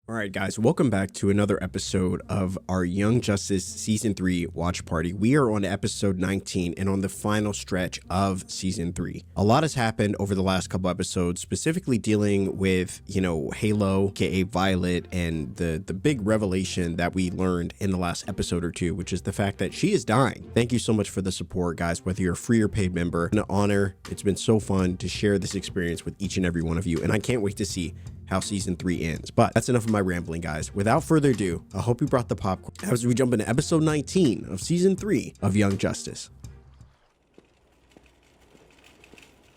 Alright guys, welcome back to another episode of our Young Justice Season 3 watch party. We are on episode 19 and on the final stretch of Season 3. A lot has happened over the last couple episodes, specifically dealing with, Halo, aka Violet, and the big revelation that we learned in the last episode or two, which is the fact that she is dying. Thank you so much for the support, guys, whether you're a free or paid member. An honor. It's been so fun to share this experience with each and every one of you, and I can't wait to see how Season 3 ends. But that's enough of my rambling, guys. Without further ado, I hope you brought the popcorn as we jump into episode 19 of Season 3 of Young Justice.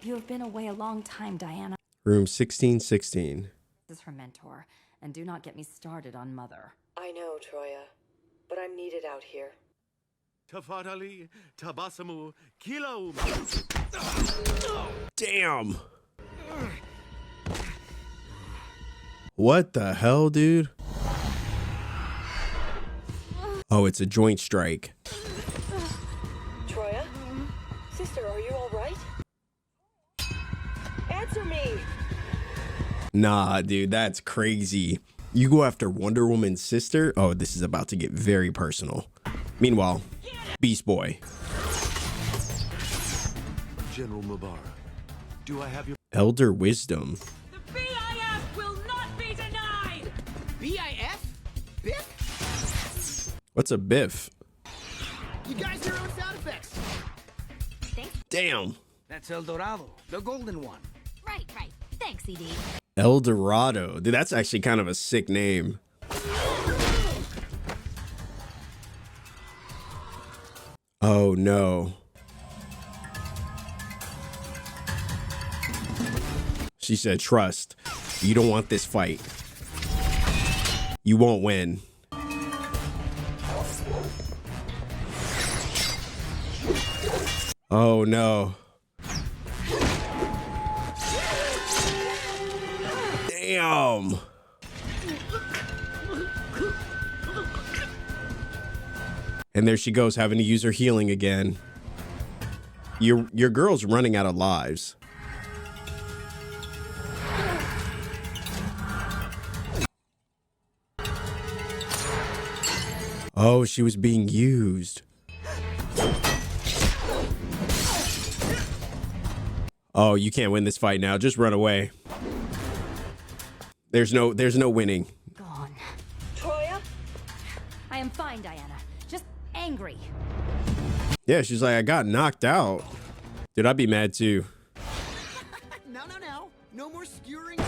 You have been away a long time, Diana. Room 1616. This is her mentor, and do not get me started on Mother. I know, Troya, but I'm needed out here. Tafadali, tabasamu, kilo. Damn. What the hell, dude? Oh, it's a joint strike. Troya? Sister, are you all right? Answer me! Nah, dude, that's crazy. You go after Wonder Woman's sister? Oh, this is about to get very personal. Meanwhile, Beast Boy. General Mubarak, do I have your Elder Wisdom. The BIF will not be denied! BIF? Biff? What's a biff? You guys your own sound effects. Damn. That's El Dorado, the golden one. Right. Thanks, ED. El Dorado. Dude, that's actually kind of a sick name. Oh, no. She said, trust. You don't want this fight. You won't win. Oh, no. Damn. And there she goes, having to use her healing again. Your girl's running out of lives. Oh, she was being used. Oh, you can't win this fight now. Just run away. There's no winning. Gone. Troya? I am fine, Diana. Just angry. Yeah, she's like, I got knocked out. Dude, I'd be mad too. No. No more skewering.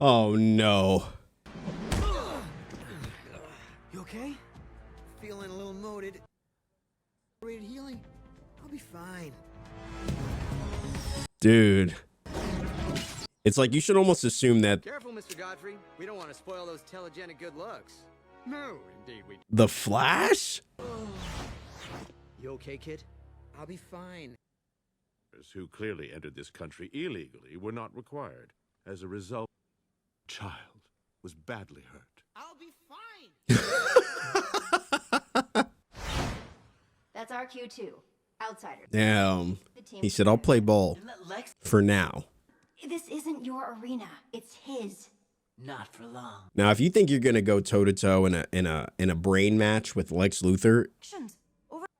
Oh, no. You okay? Feeling a little moated. Rated healing? I'll be fine. Dude. It's like you should almost assume that Careful, Mr. Godfrey. We don't want to spoil those telegenic good looks. No, indeed we the Flash? You okay, kid? I'll be fine. who clearly entered this country illegally were not required. As a result, the child was badly hurt. I'll be fine. That's our cue too. Outsider. Damn. He said, I'll play ball. For now. This isn't your arena. It's his. Not for long. Now, if you think you're gonna go toe to toe in a brain match with Lex Luthor,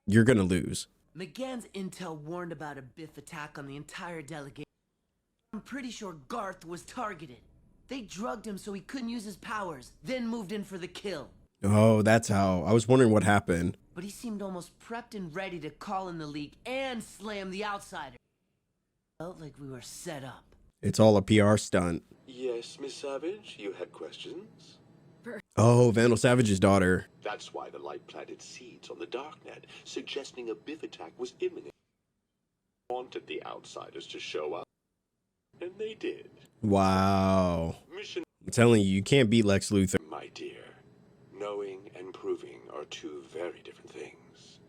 you're gonna lose. McGann's intel warned about a Biff attack on the entire delegation. I'm pretty sure Garth was targeted. They drugged him so he couldn't use his powers, then moved in for the kill. Oh, that's how. I was wondering what happened. But he seemed almost prepped and ready to call in the League and slam the Outsider. Felt like we were set up. It's all a PR stunt. Yes, Miss Savage, you had questions? Oh, Vandal Savage's daughter. That's why the light planted seeds on the darknet, suggesting a Biff attack was imminent. Wanted the Outsiders to show up, and they did. Wow. Mission, I'm telling you, you can't beat Lex Luthor. my dear. Knowing and proving are two very different things.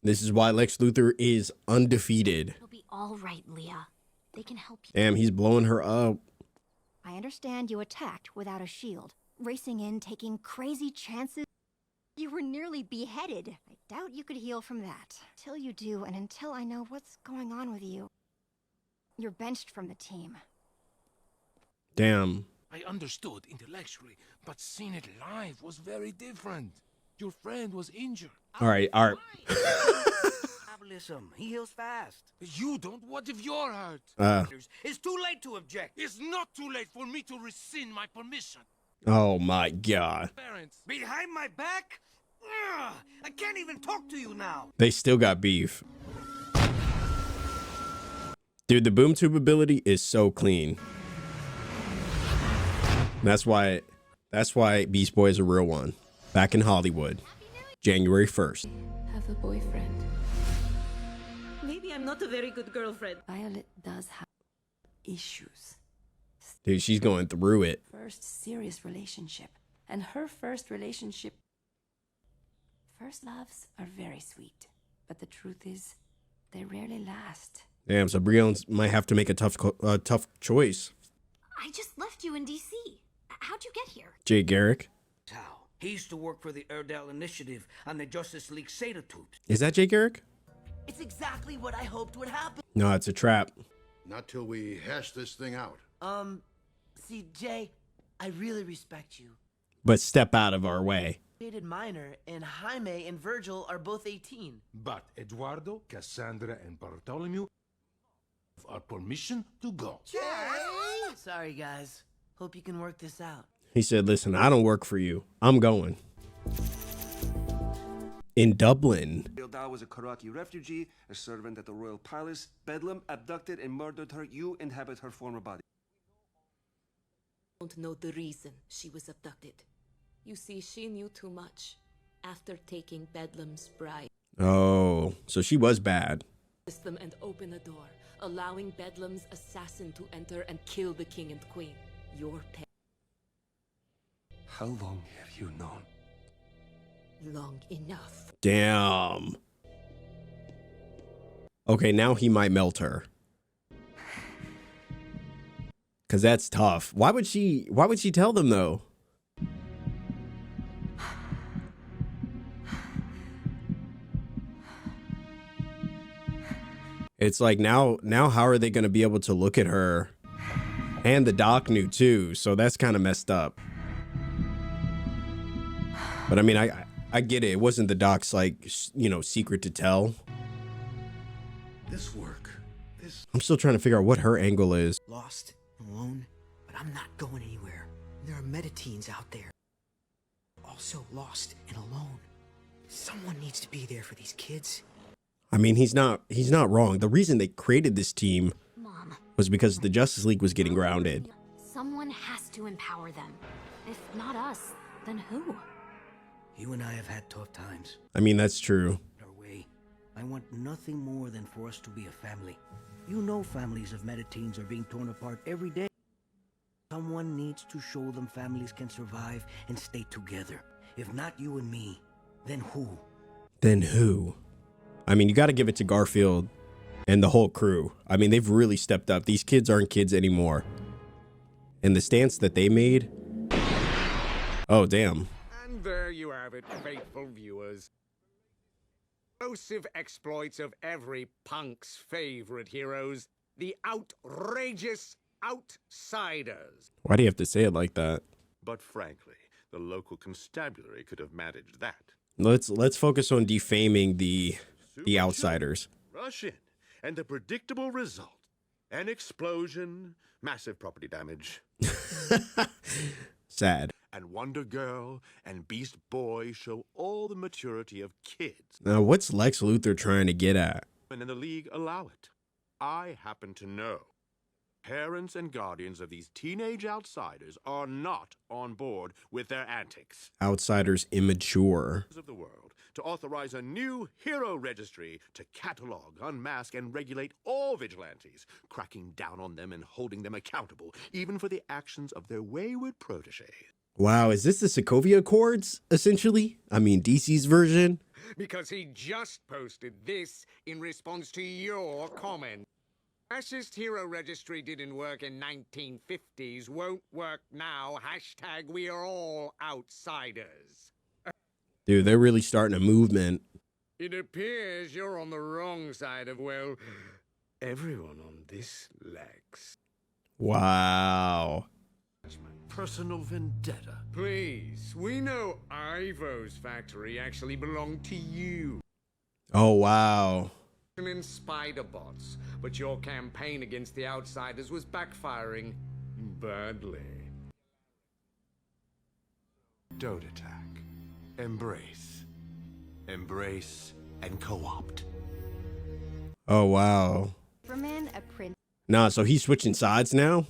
This is why Lex Luthor is undefeated. It'll be all right, Leah. They can help you. Damn, he's blowing her up. I understand you attacked without a shield. Racing in, taking crazy chances. You were nearly beheaded. I doubt you could heal from that. Till you do, and until I know what's going on with you, you're benched from the team. Damn. I understood intellectually, but seeing it live was very different. Your friend was injured. All right. Metabolism. He heals fast. You don't? What if you're hurt? It's too late to object. It's not too late for me to rescind my permission. Oh my God. Parents. Behind my back? Ugh, I can't even talk to you now. They still got beef. Dude, the boom tube ability is so clean. That's why Beast Boy is a real one. Back in Hollywood, January 1st. Have a boyfriend. Maybe I'm not a very good girlfriend. Violet does have issues. Dude, she's going through it. First serious relationship. And her first relationship. First loves are very sweet. But the truth is, they rarely last. Damn, so Brion's might have to make a tough choice. I just left you in D.C. How'd you get here? Jay Garrick. How? He used to work for the Erdal Initiative on the Justice League Seda tubes. Is that Jay Garrick? It's exactly what I hoped would happen. No, it's a trap. Not till we hash this thing out. See, Jay, I really respect you. But step out of our way. Minor and Jaime and Virgil are both 18. But Eduardo, Cassandra, and Bartholomew have our permission to go. Sorry, guys. Hope you can work this out. He said, listen, I don't work for you. I'm going. In Dublin. Dal was a Karaki refugee, a servant at the royal palace. Bedlam abducted and murdered her. You inhabit her former body. Don't know the reason she was abducted. You see, she knew too much after taking Bedlam's bride. Oh, so she was bad. Them and open a door, allowing Bedlam's assassin to enter and kill the king and queen. Your pet. How long have you known? Long enough. Damn. Okay, now he might melt her. Cause that's tough. Why would she tell them though? It's like now how are they going to be able to look at her? And the doc knew too, so that's kind of messed up. But I mean, I get it. It wasn't the doc's like, you know, secret to tell. This work. I'm still trying to figure out what her angle is. Lost, alone, but I'm not going anywhere. There are metateens out there. Also lost and alone. Someone needs to be there for these kids. I mean, he's not wrong. The reason they created this team Mom. was because the Justice League was getting grounded. Someone has to empower them. If not us, then who? You and I have had tough times. I mean, that's true. Our way. I want nothing more than for us to be a family. You know families of metateens are being torn apart every day. Someone needs to show them families can survive and stay together. If not you and me, then who? Then who? I mean, you got to give it to Garfield and the whole crew. I mean, they've really stepped up. These kids aren't kids anymore. And the stance that they made. Oh, damn. And there you have it, faithful viewers. Explosive exploits of every punk's favorite heroes, the outrageous outsiders. Why do you have to say it like that? But frankly, the local constabulary could have managed that. Let's focus on defaming the outsiders. Rush in, and the predictable result: an explosion, massive property damage. Sad. And Wonder Girl and Beast Boy show all the maturity of kids. Now, what's Lex Luthor trying to get at? And in the League allow it. I happen to know. Parents and guardians of these teenage outsiders are not on board with their antics. Outsiders immature. Of the world to authorize a new hero registry to catalog, unmask, and regulate all vigilantes, cracking down on them and holding them accountable, even for the actions of their wayward protégés. Wow, is this the Sokovia Accords, essentially? I mean, DC's version? Because he just posted this in response to your comment. Fascist hero registry didn't work in 1950s, won't work now. Hashtag we are all outsiders. Dude, they're really starting a movement. It appears you're on the wrong side of, well, everyone on this Lex. Wow. personal vendetta. Please, we know Ivo's factory actually belonged to you. Oh, wow. In spider bots, but your campaign against the outsiders was backfiring badly. Don't attack. Embrace. Embrace and co-opt. Oh, wow. Superman, a prince. Nah, so he's switching sides now?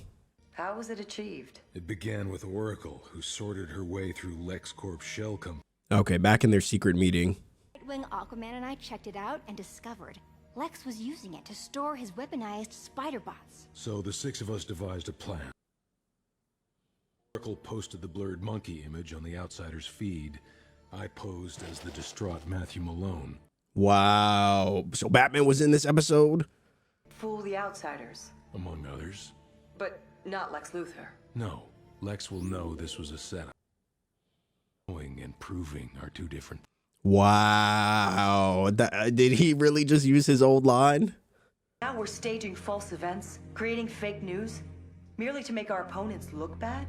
How was it achieved? It began with Oracle, who sorted her way through LexCorp's shell company. Okay, back in their secret meeting. Nightwing, Aquaman, and I checked it out and discovered Lex was using it to store his weaponized spider bots. So the six of us devised a plan. Oracle posted the blurred monkey image on the Outsider's feed. I posed as the distraught Matthew Malone. Wow. So Batman was in this episode? Fool the outsiders. Among others. But not Lex Luthor. No, Lex will know this was a setup. Knowing and proving are two different. Wow. Did he really just use his old line? Now we're staging false events, creating fake news, merely to make our opponents look bad?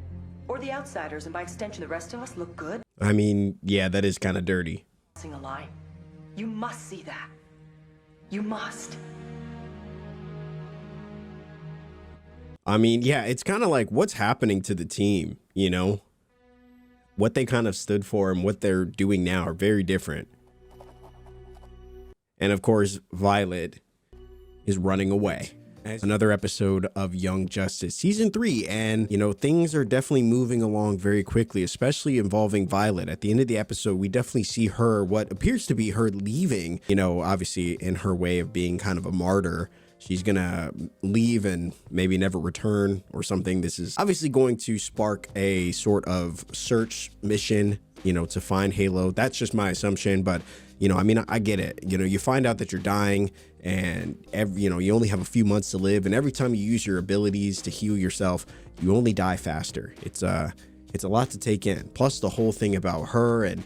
Or the outsiders, and by extension the rest of us, look good? I mean, yeah, that is kind of dirty. Crossing a line. You must see that. You must. I mean, yeah, it's kind of like what's happening to the team, you know? What they kind of stood for and what they're doing now are very different. And of course, Violet is running away. Another episode of Young Justice Season 3, and you know, things are definitely moving along very quickly, especially involving Violet. At the end of the episode, we definitely see her, what appears to be her leaving, you know, obviously in her way of being kind of a martyr. She's gonna leave and maybe never return or something. This is obviously going to spark a sort of search mission, you know, to find Halo. That's just my assumption, but you know, I mean, I get it. You know, you find out that you're dying and you know, you only have a few months to live, and every time you use your abilities to heal yourself, you only die faster. It's a lot to take in. Plus the whole thing about her and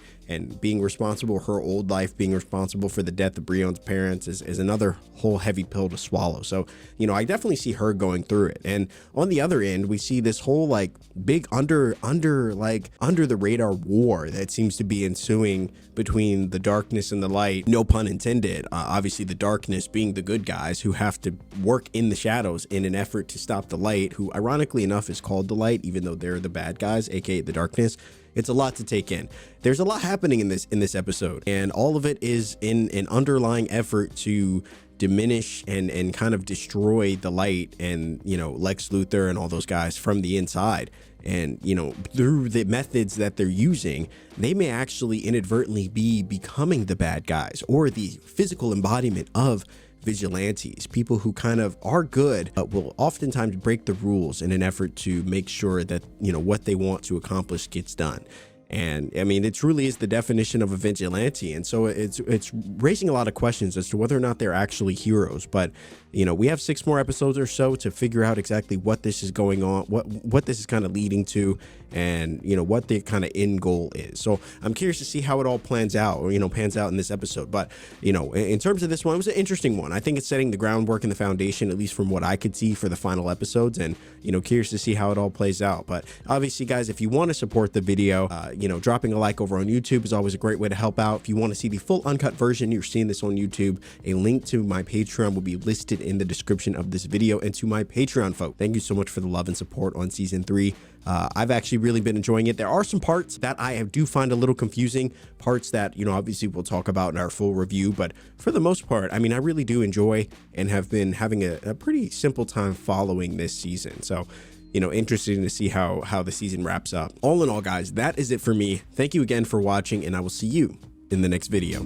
being responsible, her old life being responsible for the death of Breon's parents is another whole heavy pill to swallow. So, you know, I definitely see her going through it. And on the other end, we see this whole like big under the radar war that seems to be ensuing between the darkness and the light. No pun intended. Obviously the darkness being the good guys who have to work in the shadows in an effort to stop the light, who ironically enough is called the light, even though they're the bad guys, aka the darkness. It's a lot to take in. There's a lot happening in this episode, and all of it is in an underlying effort to diminish and kind of destroy the light and, you know, Lex Luthor and all those guys from the inside. And, you know, through the methods that they're using, they may actually inadvertently be becoming the bad guys or the physical embodiment of vigilantes, people who kind of are good but will oftentimes break the rules in an effort to make sure that, you know, what they want to accomplish gets done. And I mean, it truly is the definition of a vigilante. And so it's raising a lot of questions as to whether or not they're actually heroes. But, you know, we have 6 more episodes or so to figure out exactly what this is going on, what this is kind of leading to, and, you know, what the kind of end goal is. So I'm curious to see how it all pans out in this episode. But, you know, in terms of this one, it was an interesting one. I think it's setting the groundwork and the foundation, at least from what I could see, for the final episodes. And, you know, curious to see how it all plays out. But obviously, guys, if you want to support the video, you know, dropping a like over on YouTube is always a great way to help out. If you want to see the full uncut version, you're seeing this on YouTube. A link to my Patreon will be listed in the description of this video. And to my Patreon folk, thank you so much for the love and support on Season 3. I've actually really been enjoying it. There are some parts that I do find a little confusing, parts that, you know, obviously we'll talk about in our full review, but for the most part, I mean, I really do enjoy and have been having a pretty simple time following this season. So, you know, interesting to see how the season wraps up. All in all, guys, that is it for me. Thank you again for watching, and I will see you in the next video.